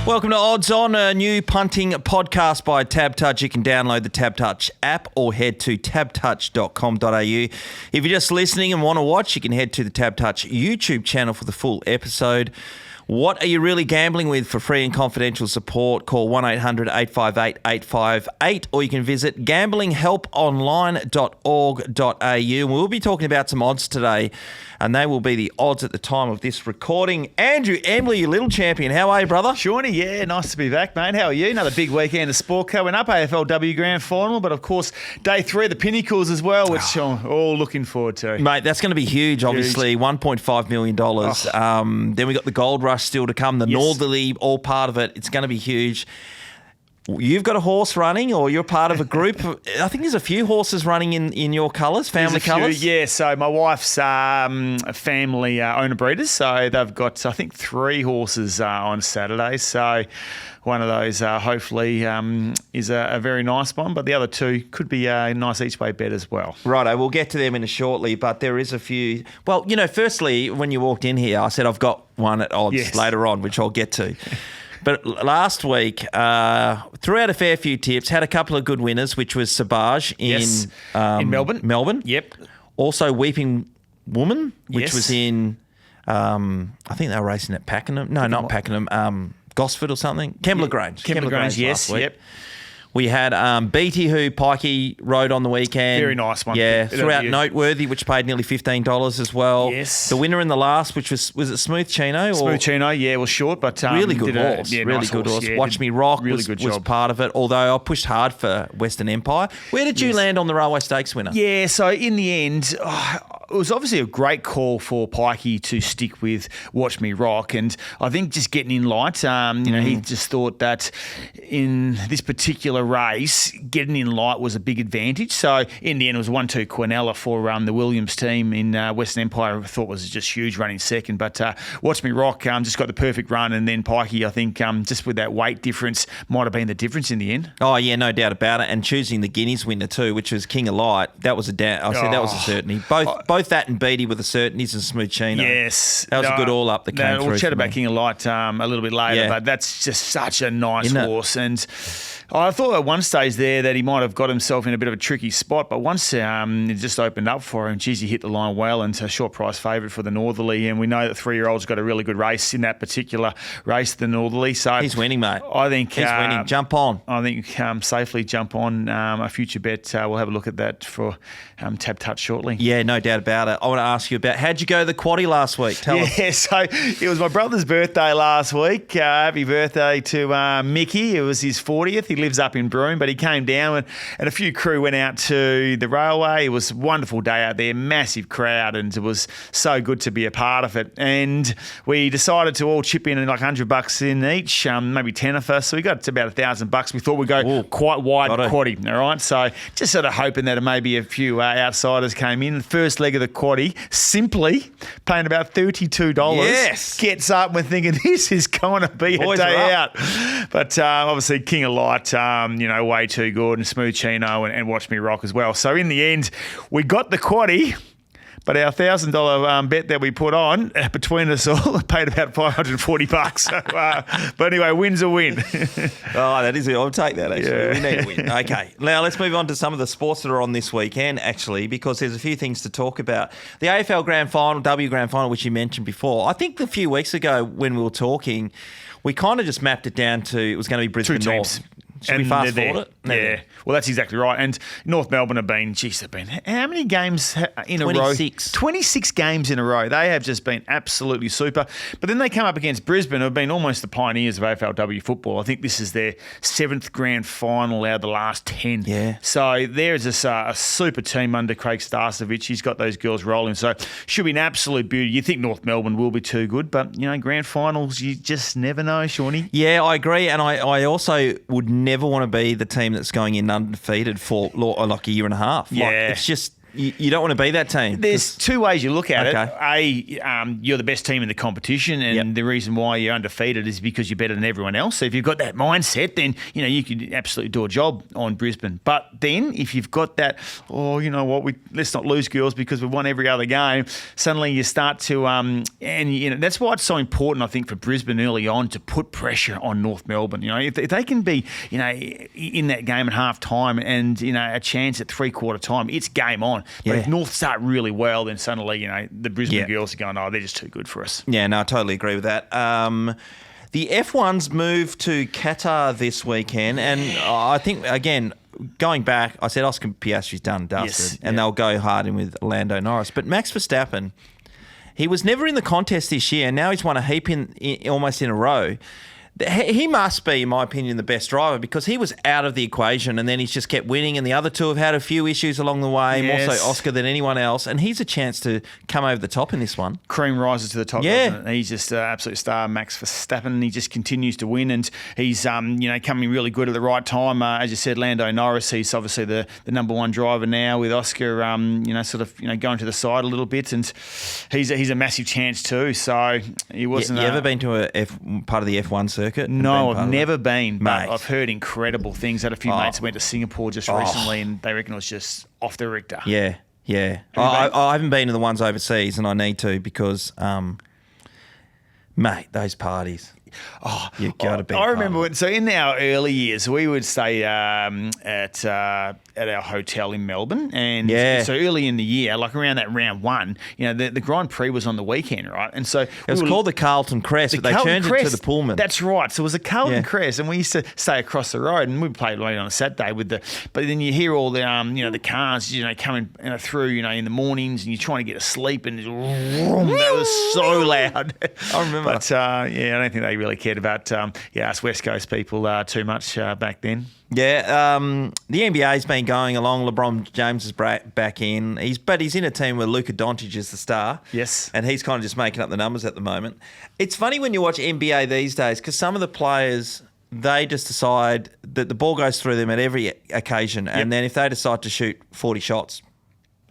Welcome to Odds On, a new punting podcast by Tab Touch. You can download the Tab Touch app or head to tabtouch.com.au. If you're just listening and want to watch, you can head to the Tab Touch YouTube channel for the full episode. What are you really gambling with? For free and confidential support, call 1-800-858-858 or you can visit gamblinghelponline.org.au. We'll be talking about some odds today, and they will be the odds at the time of this recording. Andrew Embley, you little champion. How are you, brother? Shawnee, yeah, nice to be back, mate. How are you? Another big weekend of sport coming up, AFLW Grand Final, but of course, day 3 of the Pinnacles as well, which I'm all looking forward to. Mate, that's going to be huge, obviously. $1.5 million. Then we got the Gold Rush still to come, the Northerly, all part of it. It's going to be huge. You've got a horse running, or you're part of a group. I think there's a few horses running in your colours, family colours. Yeah, so my wife's family owner breeders, so they've got, I think, 3 horses on Saturday. So one of those hopefully is a very nice one, but the other 2 could be a nice each way bet as well. Righto, we'll get to them in a shortly, but there is a few. Well, firstly, when you walked in here, I said I've got one at odds later on, which I'll get to. But last week, threw out a fair few tips, had a couple of good winners, which was Sabage in Melbourne. Melbourne. Yep. Also Weeping Woman, which was in, I think they were racing at Pakenham. No, not Pakenham, Gosford or something. Kembla Grange. Kembla Grange, yes. Yep. We had Beatty, who Pikey rode on the weekend. Very nice one. Yeah, threw out Noteworthy, which paid nearly $15 as well. Yes. The winner in the last, which was it Smooth Chino? Smooth Chino, yeah, was short, but really good horse. Really nice good horse. Yeah, Watch Me Rock really was part of it, although I pushed hard for Western Empire. Where did you land on the Railway Stakes winner? Yeah, so in the end, it was obviously a great call for Pikey to stick with Watch Me Rock, and I think just getting in light, he just thought that in this particular race, getting in light was a big advantage. So in the end, it was 1-2 Quinella for the Williams team in Western Empire. I thought was just huge running second, but Watch Me Rock just got the perfect run, and then Pikey, I think, just with that weight difference, might have been the difference in the end. Oh yeah, no doubt about it. And choosing the Guineas winner too, which was King of Light, that was that was a certainty. Both that and Beatty were the certainties, and Smooth Chino. Yes, that was a good all up that came through. We'll chat about King of Light a little bit later, but that's just such a nice horse, and I thought at one stage there that he might have got himself in a bit of a tricky spot, but once it just opened up for him, geez, he hit the line well, and a short price favourite for the Northerly, and we know that 3-year-old's got a really good race in that particular race, the Northerly. So he's winning, mate. I think he's winning. Jump on. I think safely jump on a future bet. We'll have a look at that for Tab Touch shortly. Yeah, no doubt about it. I want to ask you about, how'd you go the quaddie last week? Tell us. Yeah, so it was my brother's birthday last week. Happy birthday to Mickey. It was his 40th. He lives up in Broome, but he came down and a few crew went out to the railway. It was a wonderful day out there, massive crowd, and it was so good to be a part of it. And we decided to all chip in like $100 in each, maybe 10 of us. So we got to about $1,000. We thought we'd go quite wide quaddie, all right? So just sort of hoping that maybe a few outsiders came in. The first leg of the quaddie, Simply, paying about $32. Yes. Gets up and we're thinking, this is going to be a day out. But obviously King of Light, way too good, and Smooth Chino and Watch Me Rock as well. So in the end, we got the quaddie, but our $1,000 bet that we put on between us all paid about $540. So, but anyway, win's a win. That is it. I'll take that, actually. Yeah. We need a win. Okay. Now, let's move on to some of the sports that are on this weekend, actually, because there's a few things to talk about. The AFL Grand Final, W Grand Final, which you mentioned before, I think a few weeks ago when we were talking, we kind of just mapped it down to it was going to be Brisbane North. Should we fast forward it? Yeah. Well, that's exactly right. And North Melbourne have been how many games in 26. a row? 26 games in a row. They have just been absolutely super. But then they come up against Brisbane, who have been almost the pioneers of AFLW football. I think this is their 7th grand final out of the last 10. Yeah. So there's a super team under Craig Starcevich. He's got those girls rolling. So should be an absolute beauty. You think North Melbourne will be too good, but, grand finals, you just never know, Shawnee. Yeah, I agree. And I also would never want to be the team that's going in undefeated for like a year and a half. Yeah. It's just You don't want to be that team. There's two ways you look at Okay. it. You're the best team in the competition, and the reason why you're undefeated is because you're better than everyone else. So if you've got that mindset, then you could absolutely do a job on Brisbane. But then if you've got that, you know what, let's not lose, girls, because we've won every other game. Suddenly you start to, and that's why it's so important, I think, for Brisbane early on to put pressure on North Melbourne. If they can be, in that game at half time and a chance at 3/4 time, it's game on. But if North start really well, then suddenly, the Brisbane girls are going, they're just too good for us. Yeah, no, I totally agree with that. The F1's moved to Qatar this weekend, and I think, again, going back, I said Oscar Piastri's done and dusted, and they'll go hard in with Lando Norris. But Max Verstappen, he was never in the contest this year, and now he's won a heap almost in a row. He must be, in my opinion, the best driver because he was out of the equation and then he's just kept winning, and the other two have had a few issues along the way, more so Oscar than anyone else, and he's a chance to come over the top in this one. Cream rises to the top, doesn't it? He's just an absolute star, Max Verstappen. He just continues to win, and he's coming really good at the right time. As you said, Lando Norris, he's obviously the number one driver now with Oscar, going to the side a little bit, and he's a massive chance too. So he wasn't. You ever been to part of the F1 circuit? No, I've never been, but I've heard incredible things. I had a few mates that went to Singapore just recently, and they reckon it was just off the Richter. Yeah. I haven't been to the ones overseas, and I need to because, mate, those parties. You got to be. I remember in our early years, we would stay at our hotel in Melbourne, and so early in the year, like around that round one, the Grand Prix was on the weekend, right? And so it was called the Carlton Crest, but they turned it to the Pullman. That's right. So it was a Carlton Crest, and we used to stay across the road, and we played late on a Saturday with but then you hear all the the cars coming through in the mornings, and you're trying to get to sleep, and that was so loud. I remember. But I don't think they really cared about us West Coast people too much back then. Yeah, the NBA's been going along. LeBron James is back in. He's in a team where Luka Doncic is the star. Yes. And he's kind of just making up the numbers at the moment. It's funny when you watch NBA these days because some of the players, they just decide that the ball goes through them at every occasion. And then if they decide to shoot 40 shots,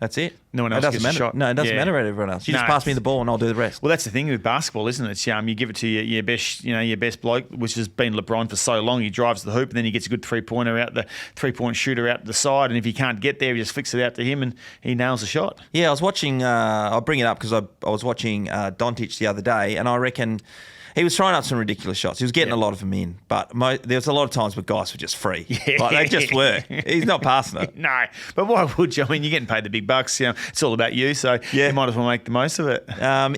that's it. No one else gets a shot. No, it doesn't matter about everyone else. You just pass me the ball and I'll do the rest. Well, that's the thing with basketball, isn't it? You give it to your best bloke, which has been LeBron for so long. He drives the hoop and then he gets a good three-point shooter out the side. And if he can't get there, he just flicks it out to him and he nails the shot. Yeah, I was watching. I'll bring it up because I was watching Doncic the other day, and I reckon. He was throwing up some ridiculous shots. He was getting a lot of them in, but there was a lot of times where guys were just free. They just were. He's not passing it. No, but why would you? I mean, you're getting paid the big bucks. It's all about you, so you might as well make the most of it.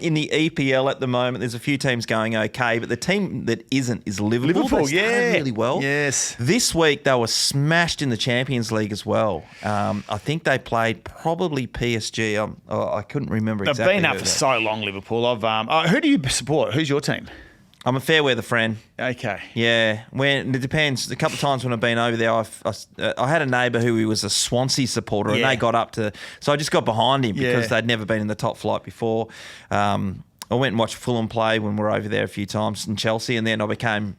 In the EPL at the moment, there's a few teams going okay, but the team that isn't is Liverpool. They started really well. Yes. This week they were smashed in the Champions League as well. I think they played probably PSG. I couldn't remember exactly. They've been up for so long, Liverpool. Who do you support? Who's your team? I'm a fair weather friend. Okay. Yeah. It depends. A couple of times when I've been over there, I had a neighbour who was a Swansea supporter, and they got up to. So I just got behind him because they'd never been in the top flight before. I went and watched Fulham play when we were over there a few times in Chelsea, and then I became.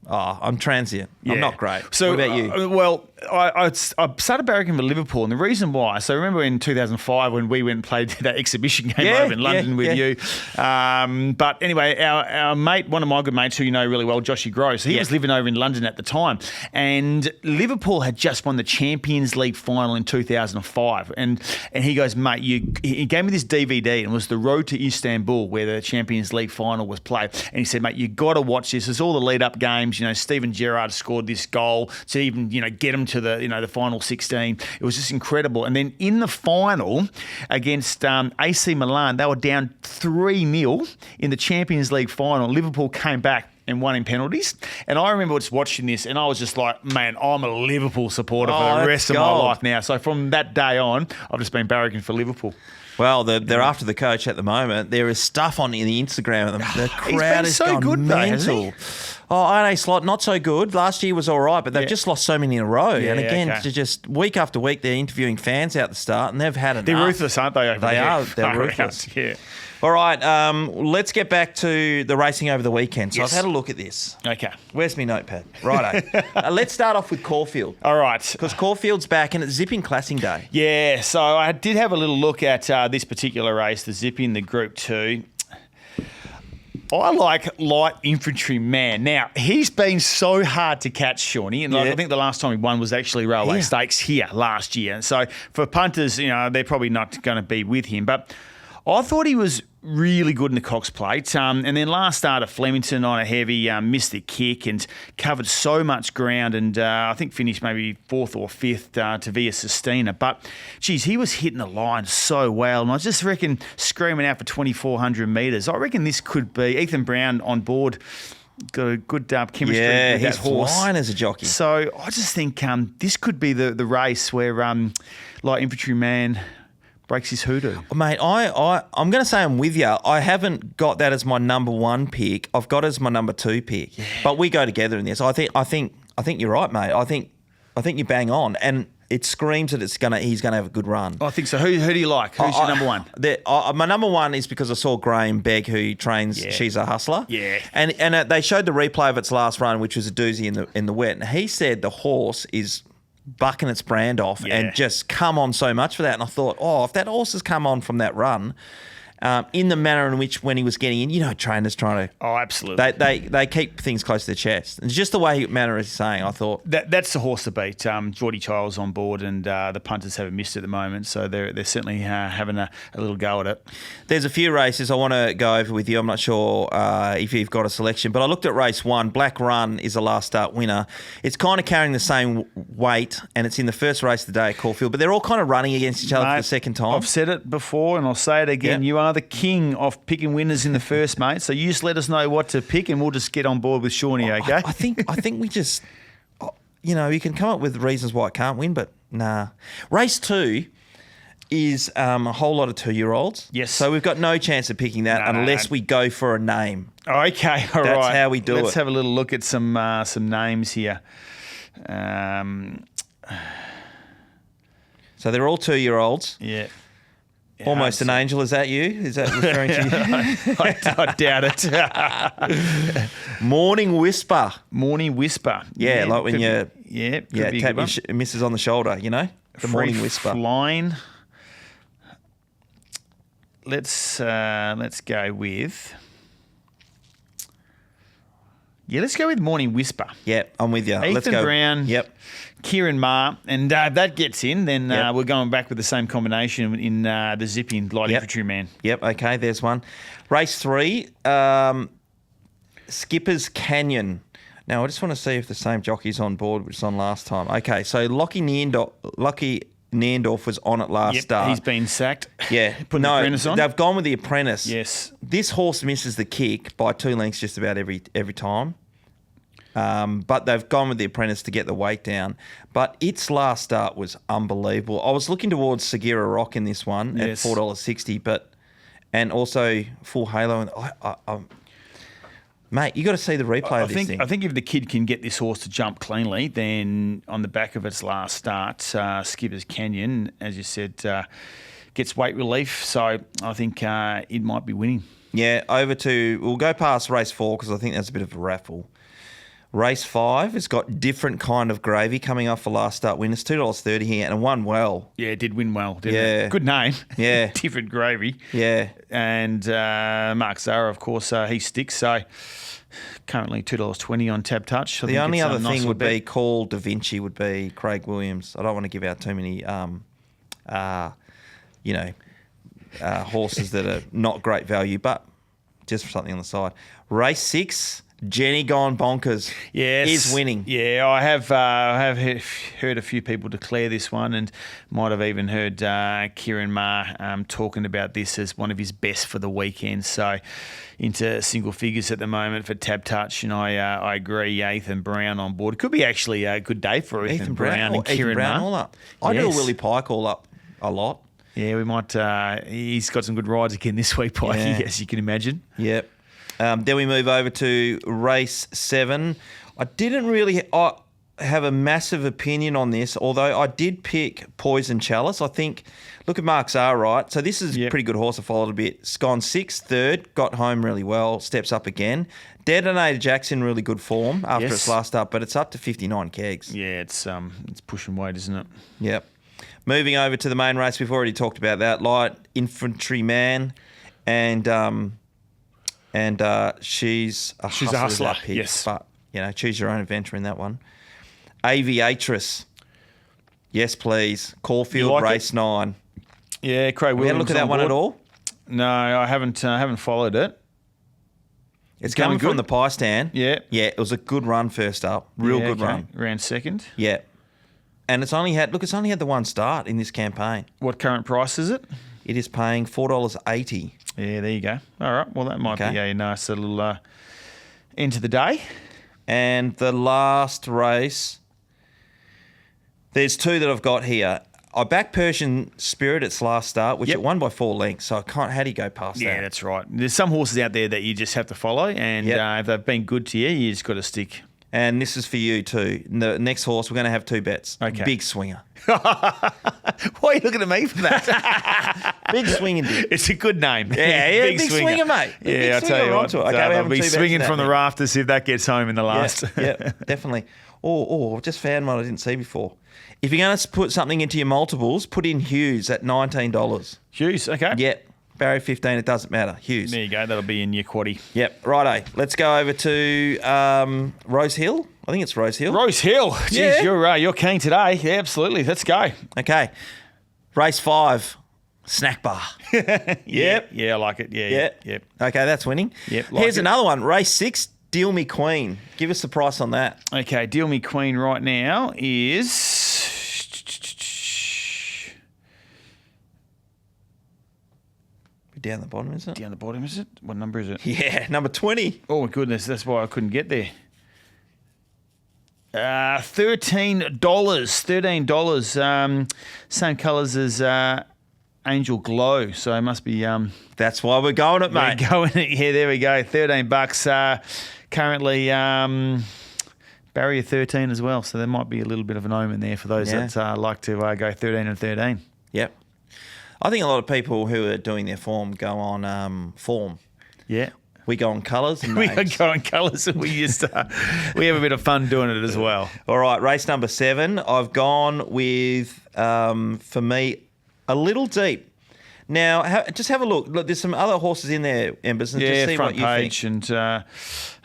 I'm transient. I'm not great. So, what about you? Well, I started barracking for Liverpool, and the reason why. So, remember in 2005 when we went and played that exhibition game over in London with you. But anyway, our mate, one of my good mates who you know really well, Joshy Gross, he was living over in London at the time, and Liverpool had just won the Champions League final in 2005, and he goes, mate, he gave me this DVD, and it was the Road to Istanbul where the Champions League final was played, and he said, mate, you got to watch this. It's all the lead up games. Steven Gerrard scored this goal to even, get him to the final 16. It was just incredible. And then in the final against AC Milan, they were down 3-0 in the Champions League final. Liverpool came back and won in penalties. And I remember just watching this and I was just like, man, I'm a Liverpool supporter for the rest of my life now. So from that day on, I've just been barracking for Liverpool. Well, they're after the coach at the moment. There is stuff on the Instagram. The crowd is so good, mental. Though, INA slot, not so good. Last year was all right, but they've just lost so many in a row. Yeah, and again, okay. just week after week, they're interviewing fans out the start, and they've had enough. They're ruthless, aren't they? They are. They're ruthless. Yeah. All right, let's get back to the racing over the weekend. So I've had a look at this. Okay. Where's my notepad? Righto. Let's start off with Caulfield. All right. Because Caulfield's back and it's Zipping Classing Day. Yeah, so I did have a little look at this particular race, the Zipping, the Group 2. I like Light Infantry Man. Now, he's been so hard to catch, Shawnee, and I think the last time he won was actually Railway Stakes here last year. And so for punters, they're probably not going to be with him. But I thought he was really good in the Cox Plate. And then last start at Flemington on a heavy, missed the kick and covered so much ground and I think finished maybe 4th or 5th to Via Sistina. But, geez, he was hitting the line so well. And I just reckon screaming out for 2,400 metres. I reckon this could be Ethan Brown on board. Got a good chemistry with that he's horse. flying as a jockey. So I just think this could be the race where Light Infantry Man breaks his hoodoo. Mate, I'm going to say I'm with you. I haven't got that as my number 1 pick. I've got it as my number 2 pick. Yeah. But we go together in this. I think you're right, mate. I think you bang on, and it screams that he's going to have a good run. I think so. Who do you like? Who's your number 1? My number 1 is because I saw Graham Begg, who trains She's a Hustler. Yeah. And they showed the replay of its last run, which was a doozy in the wet. And he said the horse is bucking its brand off and just come on so much for that. And I thought, if that horse has come on from that run, in the manner in which when he was getting in, trainers trying to... Oh, absolutely. They keep things close to their chest. And just the way manner is saying, I thought... That's the horse to beat. Geordie Childs on board and the punters haven't missed at the moment, so they're certainly having a little go at it. There's a few races I want to go over with you. I'm not sure if you've got a selection, but I looked at race 1. Black Run is a last start winner. It's kind of carrying the same weight, and it's in the first race of the day at Caulfield, but they're all kind of running against each other for the second time. I've said it before, and I'll say it again. You are the king of picking winners in the first, mate. So you just let us know what to pick, and we'll just get on board with Shawnee, okay? I think we just, you can come up with reasons why it can't win, but nah. Race 2 is a whole lot of 2-year-olds. Yes. So we've got no chance of picking that unless we go for a name. Okay, all right. That's how we do it. Let's have a little look at some names here. So they're all 2-year-olds. Yeah. Almost an angel, is that you? Is that referring to you? I doubt it. Morning Whisper. Morning Whisper. Yeah, like when you tap your missus on the shoulder, The Morning Whisper. Flying. Let's go with... Yeah, let's go with Morning Whisper. Yep, I'm with you. Let's Ethan go. Brown. Yep. Kieran Ma, and that gets in. Then we're going back with the same combination in the Zipping Light Infantry Man. Yep, okay, there's one. Race 3, Skipper's Canyon. Now, I just want to see if the same jockey's on board, which was on last time. Okay, so Lockie Neendorf was on it last start. He's been sacked. Yeah. Putting the apprentice on. They've gone with the apprentice. Yes. This horse misses the kick by 2 lengths just about every time. But they've gone with the apprentice to get the weight down. But its last start was unbelievable. I was looking towards Sagira Rock in this one at $4.60, and also Full Halo. And mate, you got to see the replay of this thing. I think if the kid can get this horse to jump cleanly, then on the back of its last start, Skipper's Canyon, as you said, gets weight relief. So I think it might be winning. Yeah, we'll go past race 4 because I think that's a bit of a raffle. Race 5 has got different kind of gravy coming off for last start winners, $2.30 here, and won well. Yeah, it did win well, didn't it? Good name. Yeah. Different gravy. Yeah. And Mark Zara, of course, he sticks. So currently $2.20 on Tab Touch. The only other thing would be Call Da Vinci would be Craig Williams. I don't want to give out too many, horses that are not great value, but just for something on the side. Race 6. Jenny Gone Bonkers is winning. Yeah, I have heard a few people declare this one, and might have even heard Kieran Ma talking about this as one of his best for the weekend. So into single figures at the moment for Tab Touch, and I agree. Ethan Brown on board. It could be actually a good day for Ethan Brown and Kieran Ma. All up. I do a Willie Pike all up a lot. Yeah, we might. He's got some good rides again this week, Pikey, as you can imagine. Yep. Then we move over to race 7. I didn't really have a massive opinion on this, although I did pick Poison Chalice. I think, look at Mark's R, right? So this is a pretty good horse. I followed a bit. It's gone 6th, 3rd, got home really well, steps up again. Detonator Jack's in really good form after its last up, but it's up to 59 kegs. Yeah, it's pushing weight, isn't it? Yep. Moving over to the main race, we've already talked about that. Light Infantryman, and she's a hustler. That pick, yes. But, choose your own adventure in that one. Aviatress. Yes, please. Caulfield, like race 9. Yeah, Craig Williams. Have you had a look at that one at all? No, I haven't followed it. It's coming from the pie stand. Yeah. Yeah, it was a good run first up. Real good run. Ran second. Yeah. And it's only had the one start in this campaign. What current price is it? It is paying $4.80. Yeah, there you go. All right. Well, that might be a nice little end to the day. And the last race, there's 2 that I've got here. I backed Persian Spirit its last start, which it won by 4 lengths, so I can't. How do you go past that? Yeah, that's right. There's some horses out there that you just have to follow, and if they've been good to you, you just got to stick. And this is for you too. The next horse, we're going to have 2 bets. Okay. Big Swinger. Why are you looking at me for that? Big Swinging Dick. It's a good name. Yeah, Big Swinger, mate. Yeah, I'll tell you what. Okay, I'll be swinging from the rafters if that gets home in the last. Yeah, definitely. I've just found one I didn't see before. If you're going to put something into your multiples, put in Hughes at $19. Hughes, okay. Yep. Barry 15, it doesn't matter. Hughes. There you go. That'll be in your quaddie. Yep. Righto. Let's go over to Rose Hill. I think it's Rose Hill. Rose Hill. Jeez, you're keen today. Yeah, absolutely. Let's go. Okay. Race 5. Snack bar. Yep. Yeah, I like it. Yeah. Yep. Okay, that's winning. Yep. Here's another one. Race 6. Deal Me Queen. Give us the price on that. Okay, Deal Me Queen right now is... Down the bottom, is it? Down the bottom, is it? What number is it? Yeah, number 20. Oh, my goodness. That's why I couldn't get there. $13. $13. Same colours as Angel Glow, so it must be... That's why we're going it, mate. Yeah, there we go. $13. Currently barrier 13 as well, so there might be a little bit of an omen there for those that like to go 13 and 13. Yep. I think a lot of people who are doing their form go on form. Yeah. We go on colours and names. We go on colours and we we have a bit of fun doing it as well. All right, race number 7. I've gone with, for me, a little deep. Now, just have a look. Look, there's some other horses in there, Embers, and just see front what you page think.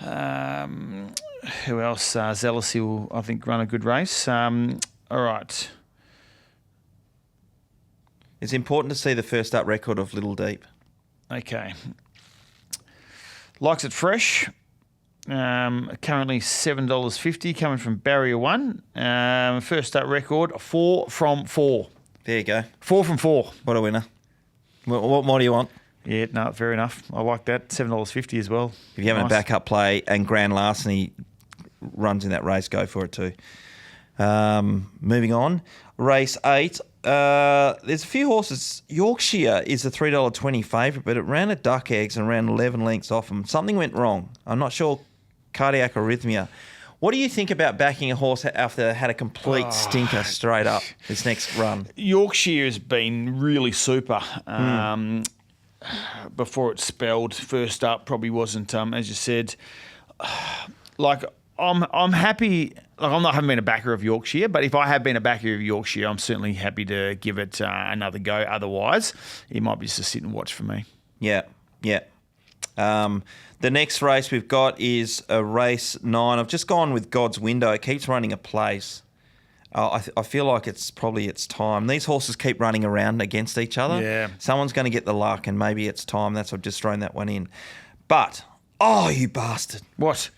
And who else? Zealousy will, I think, run a good race. All right. It's important to see the first up record of Little Deep. Okay. Likes it fresh. Currently $7.50 coming from Barrier 1. First up record, 4 from 4. There you go. 4 from 4. What a winner. What more do you want? Yeah, no, fair enough. I like that. $7.50 as well. If you have a backup play and Grand Larceny runs in that race, go for it too. Moving on. Race 8. There's a few horses. Yorkshire is a $3.20 favourite, but it ran at duck eggs and ran 11 lengths off them. Something went wrong. I'm not sure. Cardiac arrhythmia. What do you think about backing a horse after had a complete stinker straight up this next run? Yorkshire has been really super. Before it spelled, first up probably wasn't, as you said. Like, I'm happy. Like, I haven't been a backer of Yorkshire, but if I have been a backer of Yorkshire, I'm certainly happy to give it another go. Otherwise, it might be just a sit and watch for me. Yeah. The next race we've got is a race 9. I've just gone with God's Window. It keeps running a place. I feel like it's probably its time. These horses keep running around against each other. Yeah. Someone's going to get the luck, and maybe it's time. That's why I've just thrown that one in. But, you bastard. What?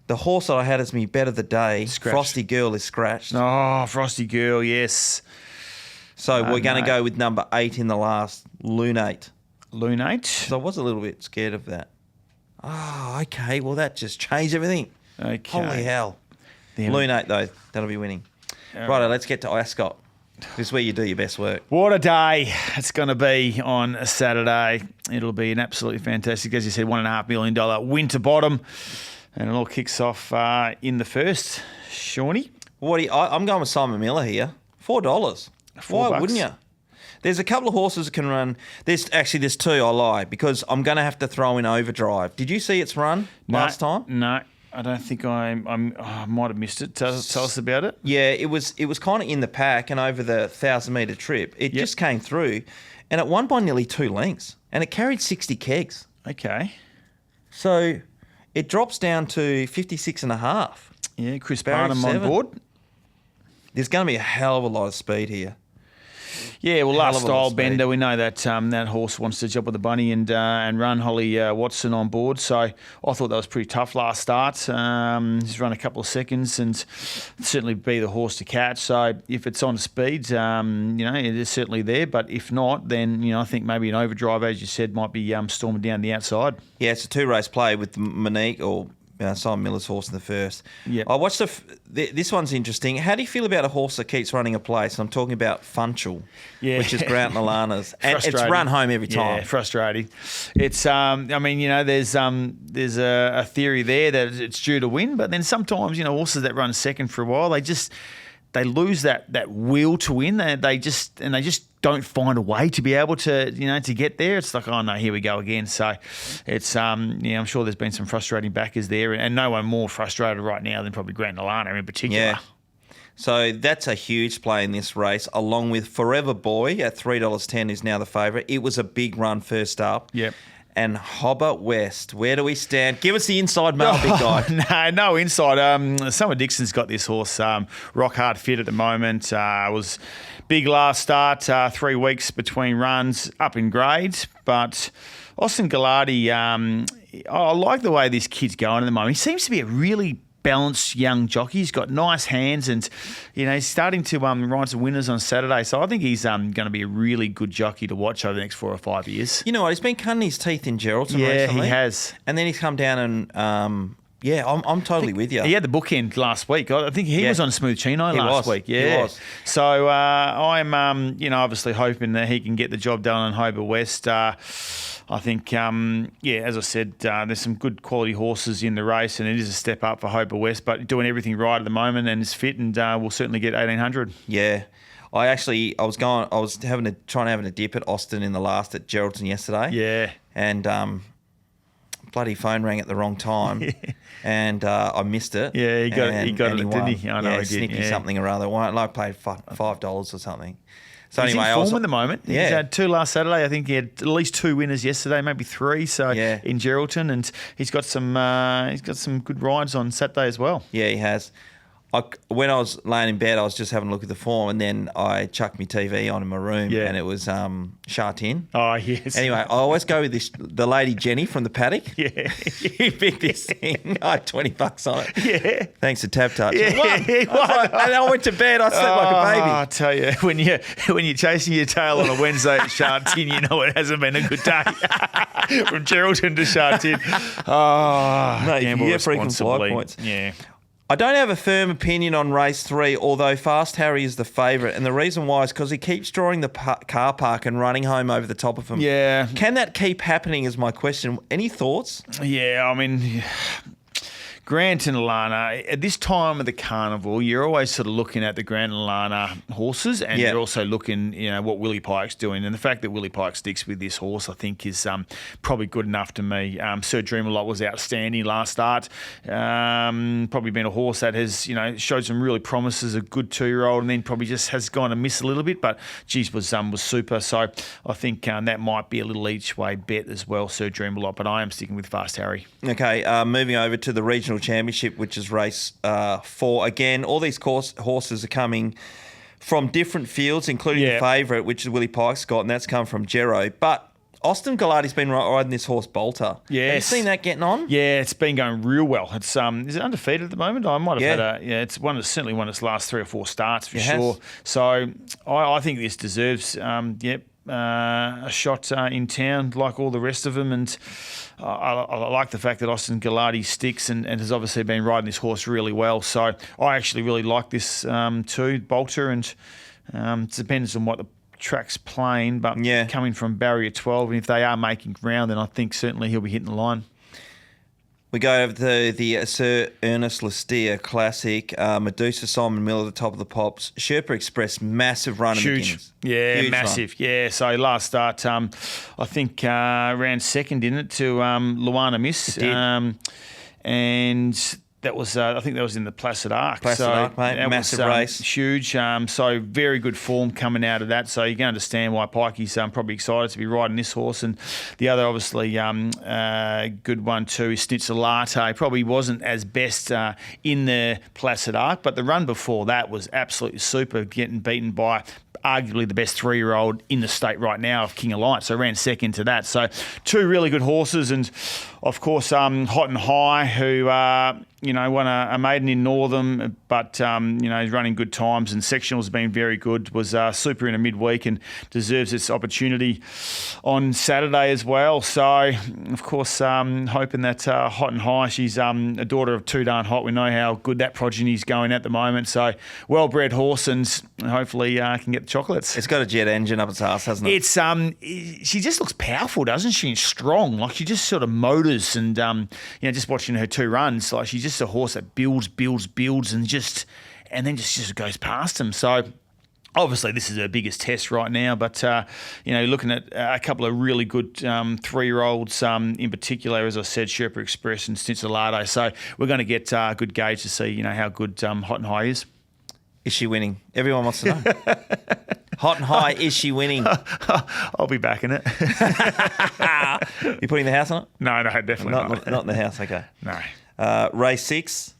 The horse that I had as me bet of the day, Scratched. Frosty Girl, is scratched. Oh, Frosty Girl, yes. So we're going to go with number 8 in the last, Lunate. Lunate? So I was a little bit scared of that. Oh, okay. Well, that just changed everything. Okay. Holy hell. Then- Lunate, though, that'll be winning. Righto, let's get to Ascot. This is where you do your best work. What a day it's going to be on a Saturday. It'll be an absolutely fantastic, as you said, $1.5 million winter bottom. And it all kicks off in the first. Shawnee? I'm going with Simon Miller here. $4. Why wouldn't you? There's a couple of horses that can run. There's two, I lie, because I'm going to have to throw in Overdrive. Did you see its run last time? No. I don't think I might have missed it. Tell us about it. Yeah, it was kind of in the pack and over the 1,000-metre trip. It just came through and it won by nearly 2 lengths and it carried 60 kegs. Okay. So it drops down to 56.5. Yeah, Chris Barnum on board. There's going to be a hell of a lot of speed here. Yeah, well, last style bender, we know that that horse wants to jump with the bunny and run. Holly Watson on board, so I thought that was pretty tough last start. He's run a couple of seconds and certainly be the horse to catch. So if it's on speed, it is certainly there. But if not, then I think maybe an Overdrive, as you said, might be storming down the outside. Yeah, it's a 2-race play with Monique or Simon Miller's horse in the first. Yep. I watched this one's interesting. How do you feel about a horse that keeps running a place? I'm talking about Funchal, which is Grant Milana's, and it's run home every time. Yeah, frustrating. It's there's a theory there that it's due to win, but then sometimes horses that run second for a while they lose that will to win. They just don't find a way to be able to to get there. It's like, oh no, here we go again. So it's I'm sure there's been some frustrating backers there, and no one more frustrated right now than probably Grant Milana in particular. Yeah. So that's a huge play in this race, along with Forever Boy at $3.10 is now the favourite. It was a big run first up. Yep. And Hobart West, where do we stand? Give us the inside mail, big guy. No inside. Summer Dixon's got this horse rock hard fit at the moment. Was big last start, 3 weeks between runs, up in grades. But Austin Gallardi, I like the way this kid's going at the moment. He seems to be a really balanced young jockey. He's got nice hands and, he's starting to ride some winners on Saturday. So I think he's going to be a really good jockey to watch over the next 4 or 5 years. You know what? He's been cutting his teeth in Geraldton recently. Yeah, he has. And then he's come down and, I'm totally with you. He had the bookend last week. I think he was on Smooth Chino last week. Yeah. He was. So I'm, obviously hoping that he can get the job done on Hobart West. I think, as I said, there's some good quality horses in the race, and it is a step up for Hobart West, but doing everything right at the moment and is fit, and we'll certainly get 1,800. Yeah. I was trying to have a dip at Austin in the last at Geraldton yesterday. Yeah. And bloody phone rang at the wrong time, and I missed it. Yeah, he got it, didn't he? I know he did. Snippy something or other. I paid $5 or something. So he's anyway, in form at the moment. He's had 2 last Saturday. I think he had at least 2 winners yesterday, maybe 3. So in Geraldton, and he's got some good rides on Saturday as well. Yeah, he has. When I was laying in bed, I was just having a look at the form, and then I chucked my TV on in my room, and it was Shartin. Oh, yes. Anyway, I always go with the lady Jenny from the paddock. Yeah. She picked this thing. I had $20 on it. Yeah. Thanks to Tab Touch. Yeah. And I went to bed. I slept like a baby. I tell you, when you're chasing your tail on a Wednesday at Shartin, it hasn't been a good day. From Geraldton to Shartin. Mate, gamble you get freaking responsibly. fly points. Yeah. I don't have a firm opinion on race 3, although Fast Harry is the favourite. And the reason why is because he keeps drawing the car park and running home over the top of him. Yeah. Can that keep happening is my question. Any thoughts? Yeah, Grant and Alana, at this time of the carnival, you're always sort of looking at the Grant and Alana horses, and you're also looking, what Willie Pike's doing. And the fact that Willie Pike sticks with this horse, I think, is probably good enough to me. Sir Dreamalot was outstanding last start. Probably been a horse that has, showed some really promise as a good 2-year-old, and then probably just has gone amiss a little bit. But geez, was super. So I think that might be a little each way bet as well, Sir Dreamalot. But I am sticking with Fast Harry. Okay, moving over to the regional championship, which is race 4. Again, all these horses are coming from different fields, including the favourite, which is Willie Pike's got, and that's come from Gero. But Austin Gallardi's been riding this horse Bolter. Yes. Have you seen that getting on? Yeah, it's been going real well. It's is it undefeated at the moment? I might have had it's certainly won its last 3 or 4 starts for sure. So I think this deserves a shot in town like all the rest of them, and I like the fact that Austin Gallardi sticks and has obviously been riding this horse really well. So I actually really like this too, Bolter, and It depends on what the track's playing, but Yeah. coming from barrier 12, and if they are making ground, then I think certainly he'll be hitting the line. We go over to the Sir Ernest Lastia Classic. Medusa Simon Miller at the top of the pops. Sherpa Express, massive run. Huge. In Yeah, Huge massive. run. Yeah, so last start, I think ran second, didn't it, to Luana Miss. It did. And that was, I think that was in the Placid Arc. Placid Arc, mate. That Massive was, race. Huge. So very good form coming out of that. So you can understand why Pikey's probably excited to be riding this horse. And the other, obviously, good one too is Schnitzel Latte. Probably wasn't as best in the Placid Arc, but the run before that was absolutely super, getting beaten by arguably the best 3-year-old in the state right now of King of Light. So ran second to that. So two really good horses. And, of course, Hot and High, who, won a maiden in Northam, but, he's running good times, and sectional's been very good. Was super in a midweek and deserves its opportunity on Saturday as well. So, of course, hoping that Hot and High, she's a daughter of Too Darn Hot. We know how good that progeny's going at the moment. So, well-bred horse, and hopefully can get the chocolates. It's got a jet engine up its ass, hasn't it? It's she just looks powerful, doesn't she? And strong. Like, she just sort of motors, and just watching her two runs, like, she's just a horse that builds, and then just goes past them. So obviously this is her biggest test right now, but looking at a couple of really good 3-year-olds in particular, as I said, Sherpa Express and Schnitzel Latte. So we're going to get a good gauge to see how good Hot and High is. Is she winning? Everyone wants to know. Hot and High, is she winning? I'll be backing it. You putting the house on it? No, definitely not. Not in the house, okay. No. Race 6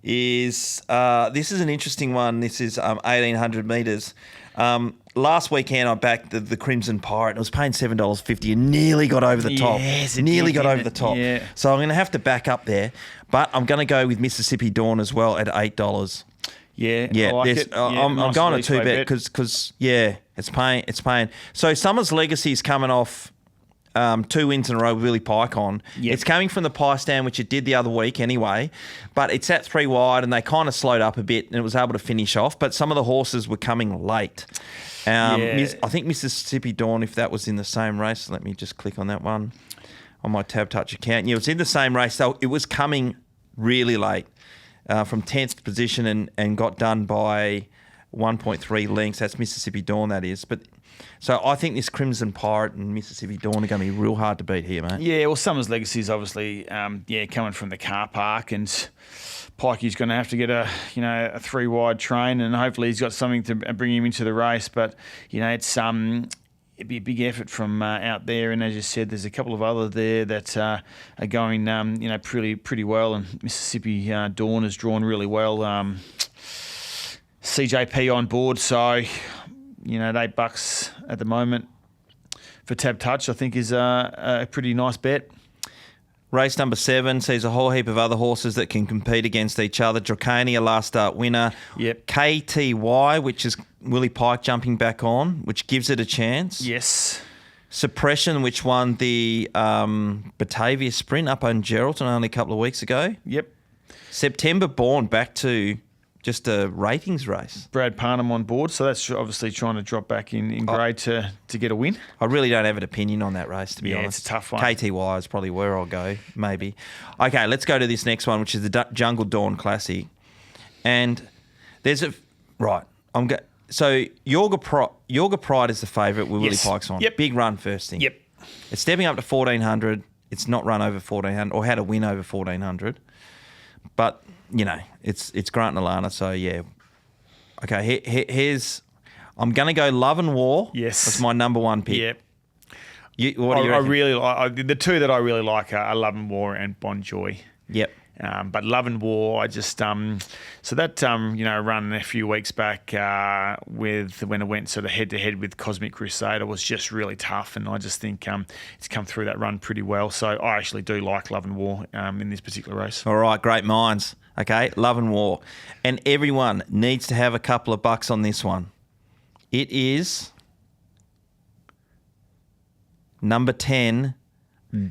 is, this is an interesting one. This is 1,800 metres. Last weekend I backed the Crimson Pirate. It was paying $7.50 and nearly got over the top. Yes, it nearly did, got over the top. Yeah. So I'm going to have to back up there. But I'm going to go with Mississippi Dawn as well at $8. Yeah, Yeah, I like it. I'm Nice going release to 2-bet bet. because it's paying. So Summers Legacy is coming off 2 wins in a row with Willie Pike on. Yep. It's coming from the pie stand, which it did the other week anyway, but it's at 3 wide and they kind of slowed up a bit and it was able to finish off, but some of the horses were coming late. I think Mississippi Dawn, if that was in the same race, let me just click on that one on my Tab Touch account. Yeah, it was in the same race, so it was coming really late. From 10th position and got done by 1.3 lengths. That's Mississippi Dawn, that is. But so I think this Crimson Pirate and Mississippi Dawn are going to be real hard to beat here, mate. Yeah, well, Summers Legacy is obviously, coming from the car park, and Pikey's going to have to get a 3-wide train, and hopefully he's got something to bring him into the race. But it's it'd be a big effort from out there, and as you said, there's a couple of others there that are going, pretty well. And Mississippi Dawn has drawn really well. CJP on board, so at $8 at the moment for Tab Touch, I think is a pretty nice bet. Race number 7 sees a whole heap of other horses that can compete against each other. Dracania, last start winner. Yep. KTY, which is Willie Pike jumping back on, which gives it a chance. Yes. Suppression, which won the Batavia Sprint up on Geraldton only a couple of weeks ago. Yep. September Born back to just a ratings race. Brad Parnham on board, so that's obviously trying to drop back in grade to get a win. I really don't have an opinion on that race, to be honest. It's a tough one. KTY is probably where I'll go, maybe. Okay, let's go to this next one, which is the Jungle Dawn Classic. And there's a... Right, so Yorga Pride is the favourite with Willie Pike's on. Yep. Big run first thing. Yep. It's stepping up to 1,400. It's not run over 1,400 or had a win over 1,400. But, it's Grant and Alana, so yeah. Okay, here's... I'm going to go Love and War. Yes. That's my number 1 pick. Yep. What do you reckon? I really like... The two that I really like are Love and War and Bon Joy. Yep. But Love and War, I just so that run a few weeks back when it went sort of head to head with Cosmic Crusader was just really tough, and I just think it's come through that run pretty well. So I actually do like Love and War in this particular race. All right, great minds. Okay, Love and War, and everyone needs to have a couple of bucks on this one. It is number 10,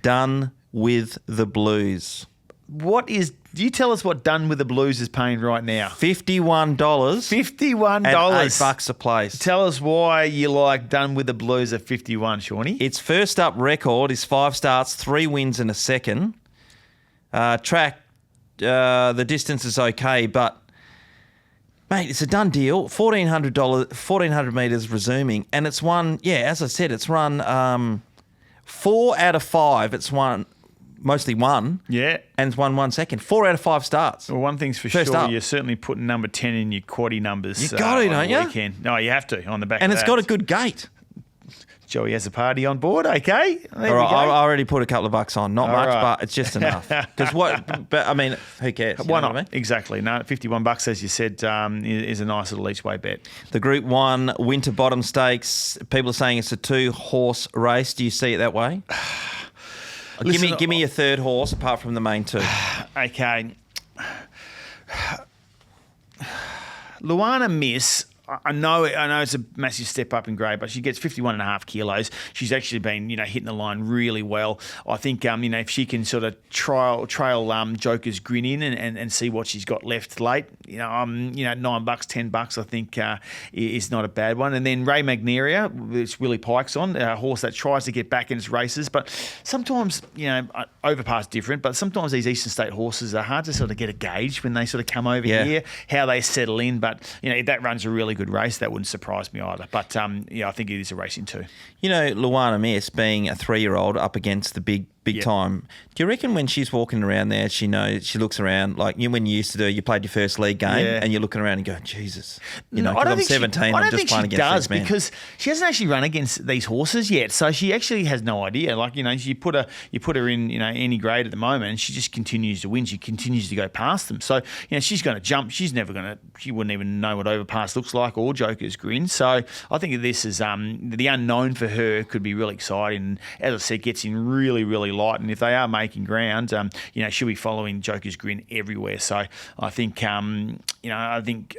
Done with the Blues. Do you tell us what Done with the Blues is paying right now? $51. $51. And $8 a place. Tell us why you like Done with the Blues at 51, Shawnee. Its first up record is 5 starts, 3 wins and a second. Track, the distance is okay, but mate, it's a done deal. $1,400 metres resuming, and it's won. Yeah, as I said, it's run 4 out of 5. It's won. Mostly one. Yeah. And it's won 1 second. 4 out of 5 starts. Well, one thing's for First sure, up. you're certainly putting number 10 in your quaddie numbers. You got to, don't you? Weekend. No, you have to on the back And of it's that. got a good gate. Joey has a party on board, okay? There All right, we go. I already put a couple of bucks on. Not All much, right. but it's just enough. Because but I mean, who cares? You Why know not? what I mean? Exactly. No, $51, as you said, is a nice little each way bet. The Group 1 Winter Bottom Stakes, people are saying it's a 2-horse race. Do you see it that way? Listen, give me your third horse apart from the main 2. Okay. Luana Miss, I know it's a massive step up in grade, but she gets 51.5 kilos. She's actually been, hitting the line really well. I think, if she can sort of trail Joker's Grin in and see what she's got left late, $9, $10, I think is not a bad one. And then Ray Magneria, which Willie Pike's on, a horse that tries to get back in its races, but sometimes, Overpass different, but sometimes these Eastern State horses are hard to sort of get a gauge when they sort of come over here, how they settle in. But, if that runs a really good race, that wouldn't surprise me either. But, I think it is a racing too. Luana Miss being a 3-year-old up against the big time. Do you reckon when she's walking around there, she looks around like when you used to do, you played your first league game and you're looking around and going, Jesus, I'm 17, I'm just playing against this man. Because she hasn't actually run against these horses yet, so she actually has no idea. Like you put her in any grade at the moment, and she just continues to win. She continues to go past them. So she's going to jump. She wouldn't even know what Overpass looks like or Joker's Grin. So I think this is the unknown for her could be really exciting. As I said, gets in really, really light, and if they are making ground, she'll be following Joker's Grin everywhere. So I think I'd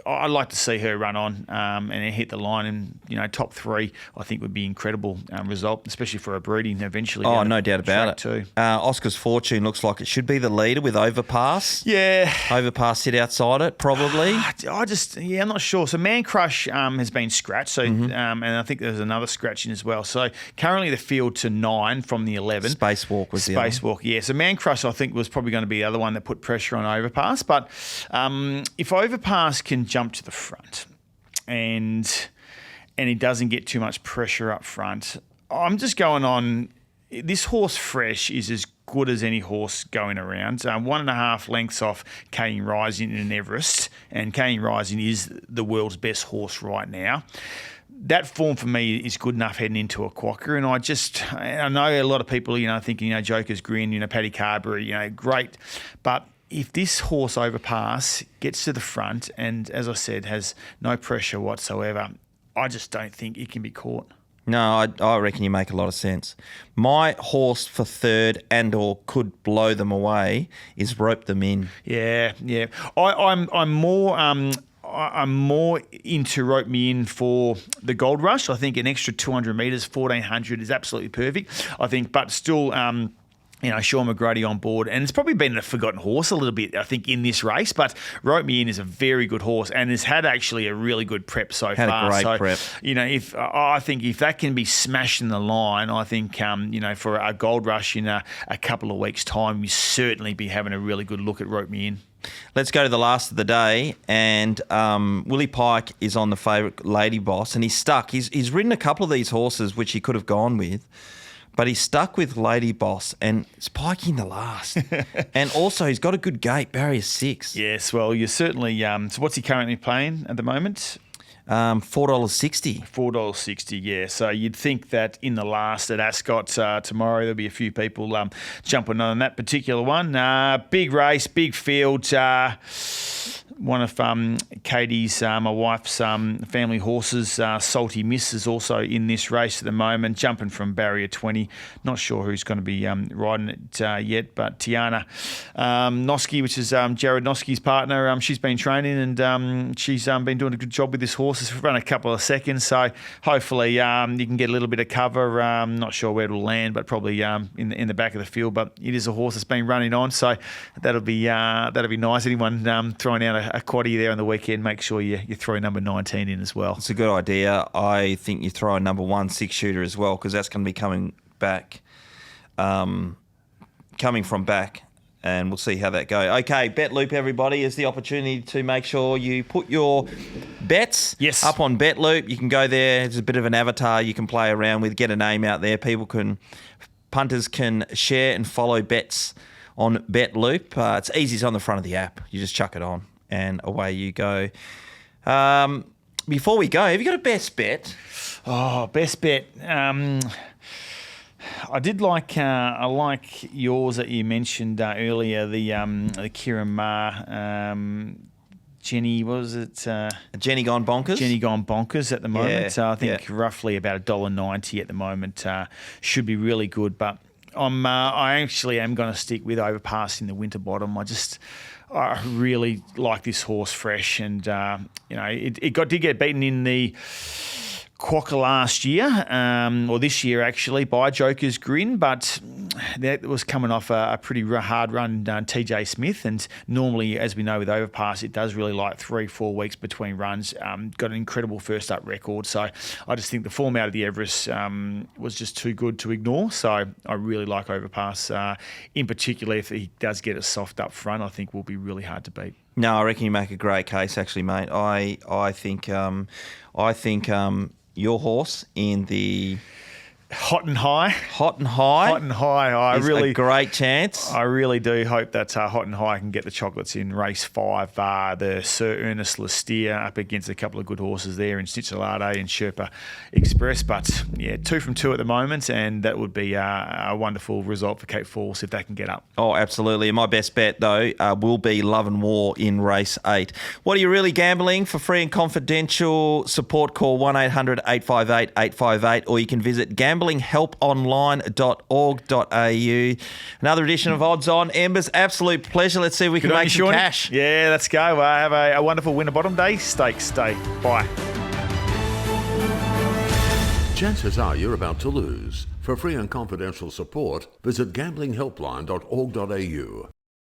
like to see her run on and hit the line, and top 3 I think would be incredible result, especially for a breeding eventually. Oh, no doubt about it. Too. Oscar's Fortune looks like it should be the leader with Overpass. Yeah. Overpass sit outside it, probably. I'm not sure. So Man Crush has been scratched, so and I think there's another scratching as well. So currently the field to 9 from the 11. Spacewalk was the other one. Spacewalk, yeah. So Man Crush I think was probably going to be the other one that put pressure on Overpass. But if Overpass can jump to the front and he doesn't get too much pressure up front, I'm just going on. This horse Fresh is as good as any horse going around. 1.5 lengths off Cane Rising in Everest, and Cane Rising is the world's best horse right now. That form for me is good enough heading into a quokka, and I know a lot of people, thinking, Joker's Grin, Paddy Carberry, great, but if this horse Overpass gets to the front and, as I said, has no pressure whatsoever, I just don't think it can be caught. No, I reckon you make a lot of sense. My horse for third and or could blow them away is Rope Them In. Yeah. I'm more into Rope Me In for the Gold Rush. I think an extra 200 metres, 1,400 is absolutely perfect. I think, but still, Sean McGrady on board, and it's probably been a forgotten horse a little bit, I think, in this race. But Rope Me In is a very good horse and has had actually a really good prep so far. Had a great prep. I think if that can be smashing the line, I think for a Gold Rush in a couple of weeks' time, we certainly be having a really good look at Rope Me In. Let's go to the last of the day, and Willie Pike is on the favourite Lady Boss, and he's stuck. He's ridden a couple of these horses which he could have gone with, but he's stuck with Lady Boss and it's Pike in the last. And also he's got a good gate, barrier 6. Yes, well, you're certainly... so what's he currently playing at the moment? $4.60. $4.60, yeah. So you'd think that in the last at Ascot tomorrow, there'll be a few people jumping on that particular one. Big race, big field. one of Katie's, my wife's family horses, Salty Miss, is also in this race at the moment, jumping from barrier 20. Not sure who's going to be riding it yet, but Tiana Noski, which is Jared Noski's partner, she's been training and she's been doing a good job with this horse. It's run a couple of seconds, so hopefully you can get a little bit of cover. Not sure where it'll land, but probably in the back of the field. But it is a horse that's been running on, so that'll be nice. Anyone throwing out a quaddie there on the weekend, make sure you throw number 19 in as well. It's a good idea. I think you throw a number 1 6-shooter as well, because that's going to be coming from back, and we'll see how that goes. Okay, Bet Loop, everybody, is the opportunity to make sure you put your bets up on Bet Loop. You can go there. It's a bit of an avatar you can play around with, get a name out there. Punters can share and follow bets on Bet Loop. It's easy. It's on the front of the app. You just chuck it on, and away you go. Before we go, have you got a best bet? Oh, best bet. I did like yours that you mentioned earlier, the Kieran Ma, Jenny, what was it? Jenny Gone Bonkers? Jenny Gone Bonkers at the moment. Yeah, So I think roughly about $1.90 at the moment. Should be really good, but I actually am going to stick with Overpassing the Winterbottom. I really like this horse fresh, and it did get beaten in the Quokka last year, or this year actually, by Joker's Grin, but that was coming off a pretty hard run, TJ Smith, and normally, as we know with Overpass, it does really like 3-4 weeks between runs. Got an incredible first up record, so I just think the form out of the Everest was just too good to ignore, so I really like Overpass. In particular, if he does get it soft up front, I think will be really hard to beat. No, I reckon you make a great case, actually, mate. I think your horse in the Hot and High. Is a great chance. I really do hope that Hot and High can get the chocolates in race 5. The Sir Ernest Lestier up against a couple of good horses there in Snitchelade and Sherpa Express. But yeah, 2 from 2 at the moment, and that would be a wonderful result for Cape Force if they can get up. Oh, absolutely. And my best bet, though, will be Love and War in race 8. What are you really gambling? For free and confidential support, call 1-800-858-858, or you can visit gamblinghelponline.org.au. Another edition of Odds On. Embers, absolute pleasure. Let's see if we can make some cash. Yeah, let's go. Have a wonderful Winterbottom Day. Stakes day. Bye. Chances are you're about to lose. For free and confidential support, visit gamblinghelpline.org.au.